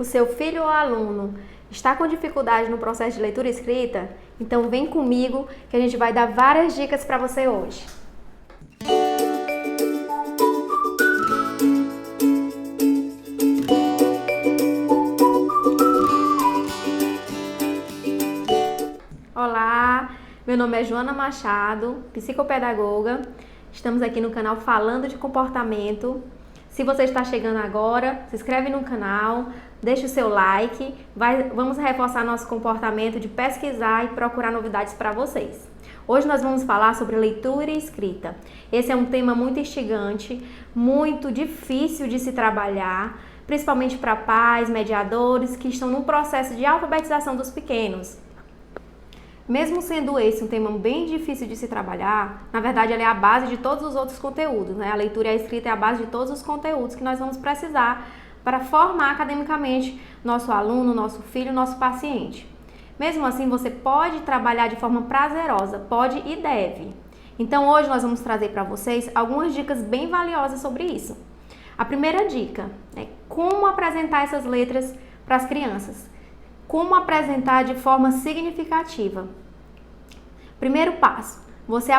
O seu filho ou aluno está com dificuldade no processo de leitura e escrita? Então vem comigo que a gente vai dar várias dicas para você hoje. Olá, meu nome é Joana Machado, psicopedagoga. Estamos aqui no canal Falando de Comportamento. Se você está chegando agora, se inscreve no canal, deixa o seu like. Vamos reforçar nosso comportamento de pesquisar e procurar novidades para vocês. Hoje nós vamos falar sobre leitura e escrita. Esse é um tema muito instigante, muito difícil de se trabalhar, principalmente para pais, mediadores que estão no processo de alfabetização dos pequenos. Mesmo sendo esse um tema bem difícil de se trabalhar, na verdade ele é a base de todos os outros conteúdos, né? A leitura e a escrita é a base de todos os conteúdos que nós vamos precisar para formar academicamente nosso aluno, nosso filho, nosso paciente. Mesmo assim, você pode trabalhar de forma prazerosa, pode e deve. Então hoje nós vamos trazer para vocês algumas dicas bem valiosas sobre isso. A primeira dica é como apresentar essas letras para as crianças. Como apresentar de forma significativa. Primeiro passo, você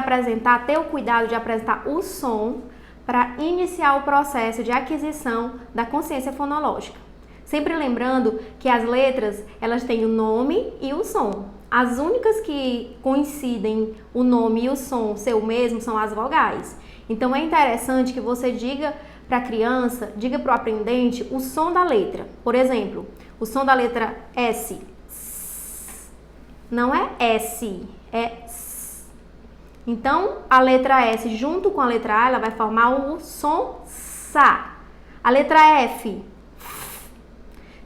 ter o cuidado de apresentar o som para iniciar o processo de aquisição da consciência fonológica. Sempre lembrando que as letras, elas têm o nome e o som. As únicas que coincidem o nome e o som ser o mesmo são as vogais. Então é interessante que você diga para a criança, diga para o aprendente o som da letra. Por exemplo, o som da letra S. Não é S, é S. Então, a letra S junto com a letra A, ela vai formar o som SA. A letra F.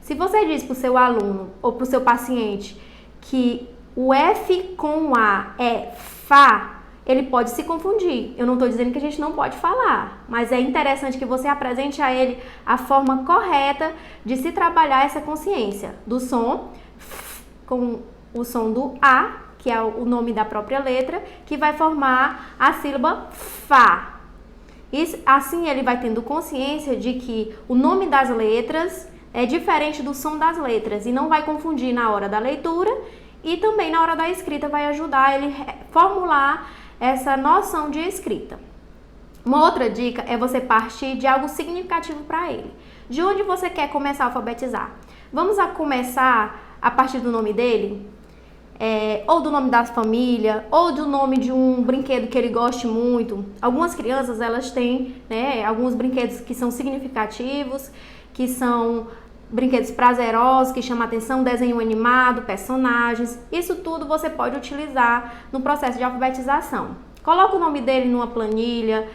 Se você diz para o seu aluno ou para o seu paciente que o F com o A é Fá, ele pode se confundir. Eu não estou dizendo que a gente não pode falar, mas é interessante que você apresente a ele a forma correta de se trabalhar essa consciência do som com o som do A, que é o nome da própria letra, que vai formar a sílaba Fá. Assim ele vai tendo consciência de que o nome das letras é diferente do som das letras e não vai confundir na hora da leitura e também na hora da escrita vai ajudar ele a formular essa noção de escrita. Uma outra dica é você partir de algo significativo para ele. De onde você quer começar a alfabetizar? Vamos começar a partir do nome dele? Ou do nome da família, ou do nome de um brinquedo que ele goste muito. Algumas crianças, elas têm, né, alguns brinquedos que são significativos, que são brinquedos prazerosos, que chamam a atenção, desenho animado, personagens. Isso tudo você pode utilizar no processo de alfabetização. Coloca o nome dele numa planilha,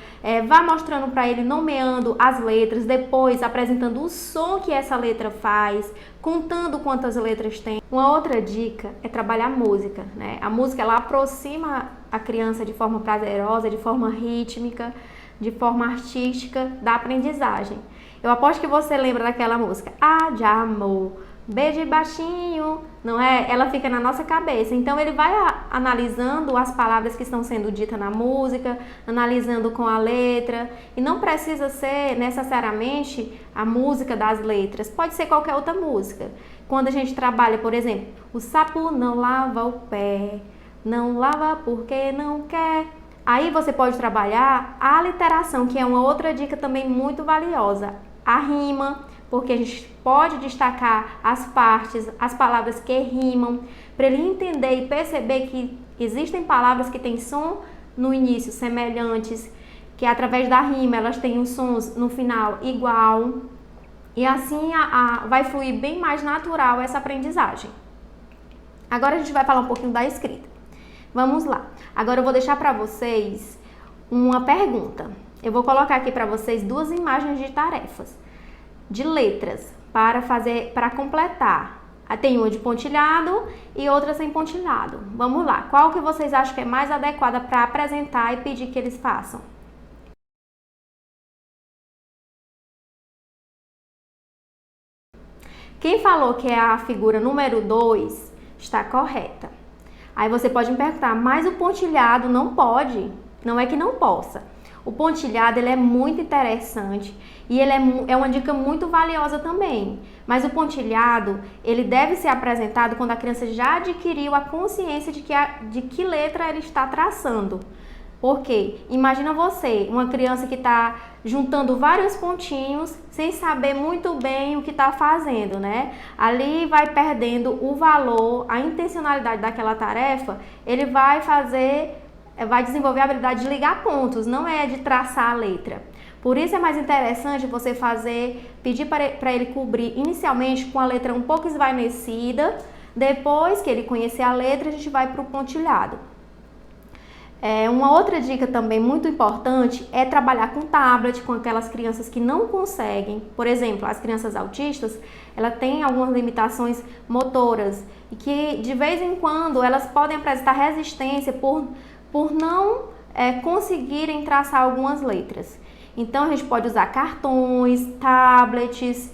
vá mostrando para ele, nomeando as letras, depois apresentando o som que essa letra faz, contando quantas letras tem. Uma outra dica é trabalhar música, né? A música, ela aproxima a criança de forma prazerosa, de forma rítmica, de forma artística da aprendizagem. Eu aposto que você lembra daquela música, de amor, beijo baixinho, não é? Ela fica na nossa cabeça. Então ele vai analisando as palavras que estão sendo ditas na música, analisando com a letra. E não precisa ser necessariamente a música das letras, pode ser qualquer outra música. Quando a gente trabalha, por exemplo, o sapo não lava o pé, não lava porque não quer. Aí você pode trabalhar a aliteração, que é uma outra dica também muito valiosa. A rima, porque a gente pode destacar as partes, as palavras que rimam, para ele entender e perceber que existem palavras que têm som no início semelhantes, que através da rima elas têm os sons no final igual, e assim vai fluir bem mais natural essa aprendizagem. Agora a gente vai falar um pouquinho da escrita. Vamos lá. Agora eu vou deixar para vocês uma pergunta. Eu vou colocar aqui para vocês duas imagens de tarefas, de letras, para completar. Tem uma de pontilhado e outra sem pontilhado. Vamos lá. Qual que vocês acham que é mais adequada para apresentar e pedir que eles façam? Quem falou que é a figura número 2 está correta. Aí você pode me perguntar, mas o pontilhado não pode? Não é que não possa. O pontilhado ele é muito interessante e ele é uma dica muito valiosa também. Mas o pontilhado ele deve ser apresentado quando a criança já adquiriu a consciência de que letra ele está traçando. Porque imagina você, uma criança que está juntando vários pontinhos sem saber muito bem o que está fazendo, né? Ali vai perdendo o valor, a intencionalidade daquela tarefa, ele vai desenvolver a habilidade de ligar pontos, não é de traçar a letra. Por isso é mais interessante você pedir para ele cobrir inicialmente com a letra um pouco esvaecida, depois que ele conhecer a letra, a gente vai para o pontilhado. Uma outra dica também muito importante é trabalhar com tablet, com aquelas crianças que não conseguem. Por exemplo, as crianças autistas, elas têm algumas limitações motoras e que de vez em quando elas podem apresentar resistência por não conseguirem traçar algumas letras. Então a gente pode usar cartões, tablets,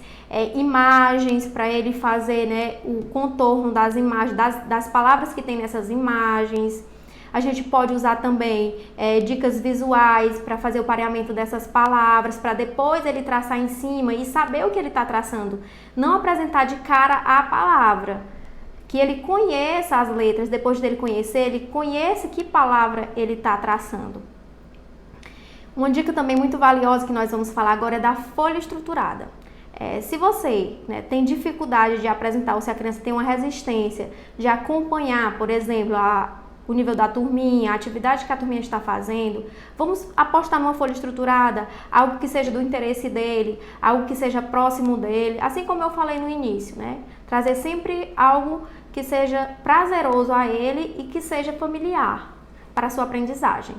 imagens para ele fazer, né, o contorno das imagens, das palavras que tem nessas imagens. A gente pode usar também dicas visuais para fazer o pareamento dessas palavras, para depois ele traçar em cima e saber o que ele está traçando. Não apresentar de cara a palavra. Que ele conheça as letras, depois dele conhecer, ele conheça que palavra ele está traçando. Uma dica também muito valiosa que nós vamos falar agora é da folha estruturada. Se você, né, tem dificuldade de apresentar, ou se a criança tem uma resistência de acompanhar, por exemplo, o nível da turminha, a atividade que a turminha está fazendo, vamos apostar numa folha estruturada, algo que seja do interesse dele, algo que seja próximo dele, assim como eu falei no início, né? Trazer sempre algo que seja prazeroso a ele e que seja familiar para a sua aprendizagem.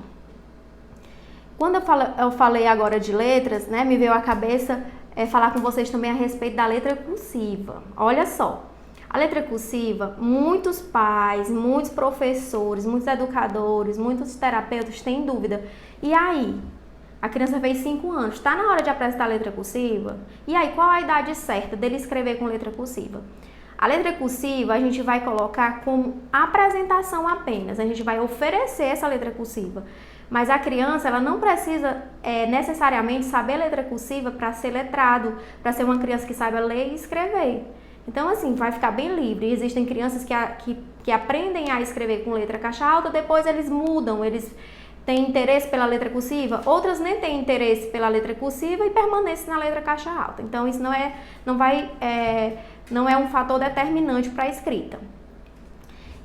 Quando eu falei agora de letras, né, me veio à cabeça falar com vocês também a respeito da letra cursiva. Olha só. A letra cursiva, muitos pais, muitos professores, muitos educadores, muitos terapeutas têm dúvida. E aí? A criança fez 5 anos, está na hora de apresentar a letra cursiva? E aí, qual a idade certa dele escrever com letra cursiva? A letra cursiva a gente vai colocar como apresentação apenas, a gente vai oferecer essa letra cursiva. Mas a criança ela não precisa necessariamente saber letra cursiva para ser letrado, para ser uma criança que saiba ler e escrever. Então, assim, vai ficar bem livre. Existem crianças que aprendem a escrever com letra caixa alta, depois eles mudam, eles têm interesse pela letra cursiva, outras nem têm interesse pela letra cursiva e permanecem na letra caixa alta. Então, isso não é um fator determinante para a escrita.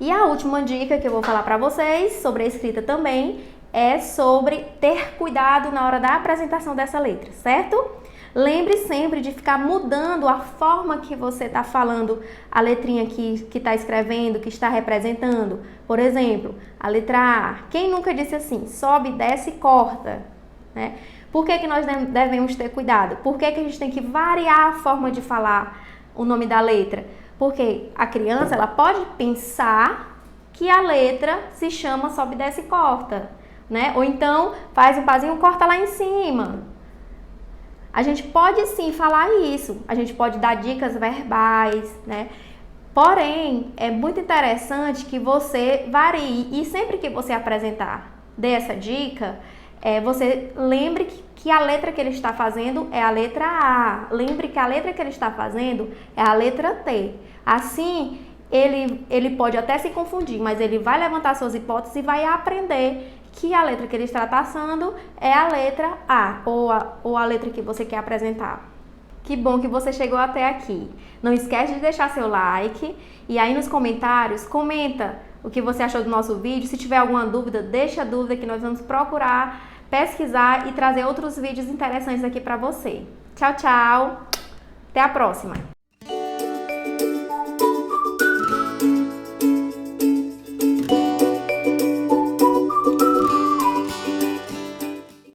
E a última dica que eu vou falar para vocês sobre a escrita também é sobre ter cuidado na hora da apresentação dessa letra, certo? Lembre sempre de ficar mudando a forma que você está falando a letrinha que está escrevendo, que está representando. Por exemplo, a letra A. Quem nunca disse assim? Sobe, desce e corta, né? Por que nós devemos ter cuidado? Por que a gente tem que variar a forma de falar o nome da letra? Porque a criança ela pode pensar que a letra se chama sobe, desce e corta, né? Ou então faz um pazinho, corta lá em cima. A gente pode sim falar isso, a gente pode dar dicas verbais, né? Porém, é muito interessante que você varie e sempre que você apresentar, dê essa dica, você lembre que a letra que ele está fazendo é a letra A. Lembre que a letra que ele está fazendo é a letra T. Assim, ele pode até se confundir, mas ele vai levantar suas hipóteses e vai aprender que a letra que ele está traçando é a letra A ou a letra que você quer apresentar. Que bom que você chegou até aqui. Não esquece de deixar seu like e aí nos comentários comenta o que você achou do nosso vídeo. Se tiver alguma dúvida, deixa a dúvida que nós vamos procurar, pesquisar e trazer outros vídeos interessantes aqui para você. Tchau, tchau. Até a próxima.